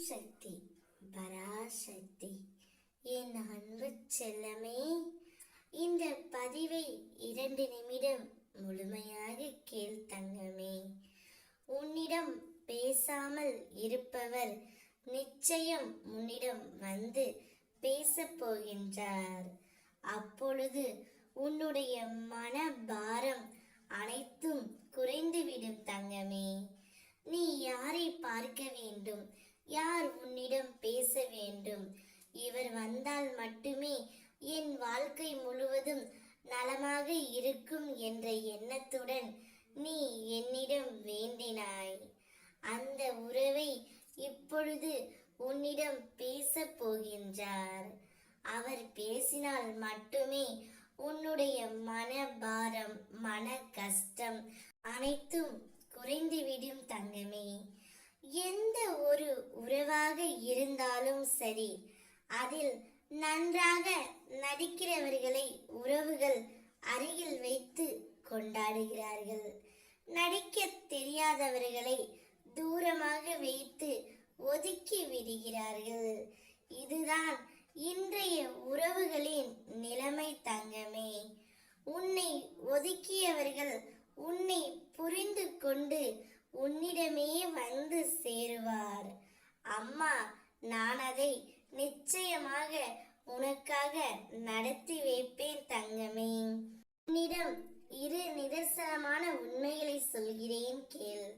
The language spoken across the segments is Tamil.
சக்தி பராசக்தி. என் அன்பு செல்லமே, இந்த பதிவை 2 நிமிடம் முழுமையாக கேள் தங்கமே. உன்னிடம் பேசாமல் இருப்பவர் நிச்சயம் உன்னிடம் வந்து பேசப் போகின்றார். அப்பொழுது உன்னுடைய மன பாரம் அனைத்தும் குறைந்துவிடும் தங்கமே. நீ யாரை பார்க்க வேண்டும், யார் உன்னிடம் பேச வேண்டும், இவர் வந்தால் மட்டுமே என் வாழ்க்கை முழுவதும் நலமாக இருக்கும் என்ற எண்ணத்துடன் நீ என்னிடம் வேண்டினாய். அந்த உறவை இப்பொழுது உன்னிடம் பேசப் போகின்றார். அவர் பேசினால் மட்டுமே உன்னுடைய மனபாரம், மன கஷ்டம் அனைத்தும் குறைந்துவிடும் தங்கமே. எந்த ஒரு உறவாக இருந்தாலும் சரி, அதில் நன்றாக நடிக்கிறவர்களை உறவுகள் அருகில் வைத்து கொண்டாடுகிறார்கள். நடிக்க தெரியாதவர்களை தூரமாக வைத்து ஒதுக்கி விடுகிறார்கள். இதுதான் இன்றைய உறவுகளின் நிலைமை தங்கமே. உன்னை ஒதுக்கியவர்கள் உன்னை புரிந்து கொண்டு உன்னிடமே வந்து சேருவார். அம்மா, நான் அதை நிச்சயமாக உனக்காக நடத்தி வைப்பேன் தங்கமே. உன்னிடம் 2 நிதர்சனமான உண்மைகளை சொல்கிறேன் கேள்.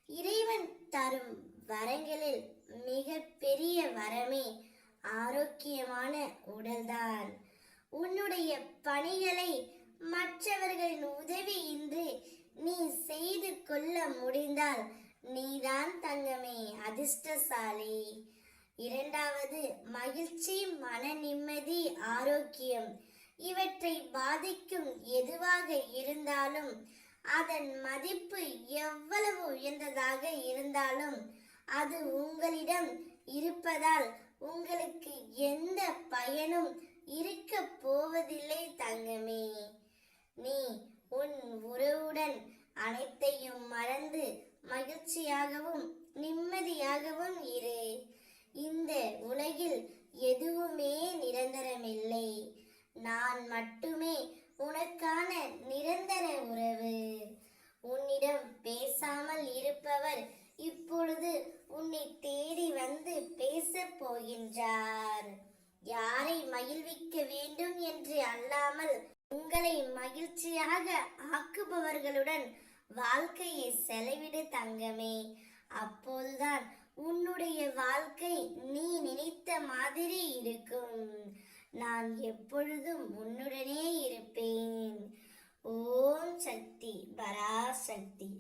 இறைவன் தரும் வரங்களில் மிக பெரிய வரமே ஆரோக்கியமான உடல்தான். உன்னுடைய பணிகளை மற்றவர்களின் உதவியின்றி நீ செய்து கொள்ள முடிந்தால் நீதான் தங்கமே அதிர்ஷ்டசாலி. 2வது, மகிழ்ச்சி, மன நிம்மதி, ஆரோக்கியம் இவற்றை பாதிக்கும் எதுவாக இருந்தாலும் அதன் மதிப்பு எவ்வளவு உயர்ந்ததாக இருந்தாலும் அது உங்களிடம் இருப்பதால் உங்களுக்கு எந்த பயனும் இருக்க போவதில்லை தங்கமே. நீ உன் உறவுடன் அனைத்தையும் மறந்து மகிழ்ச்சியாகவும் நிம்மதியாகவும் இரு. இந்த உலகில் எதுவுமே நிரந்தரமில்லை. நான் மட்டுமே உனக்கான நிரந்தர உறவு. உன்னிடம் பேசாமல் இருப்பவர் இப்பொழுது உன்னை தேடி வந்து பேசப் போகின்றார். யாரை மகிழ்விக்க வேண்டும் என்று அல்லாமல் உங்களை மகிழ்ச்சியாக ஆக்குபவர்களுடன் வாழ்க்கையை செலவிடு தங்கமே. அப்போதுதான் உன்னுடைய வாழ்க்கை நீ நினைத்த மாதிரி இருக்கும். நான் எப்பொழுதும் உன்னுடனே இருப்பேன். ஓம் சக்தி பராசக்தி.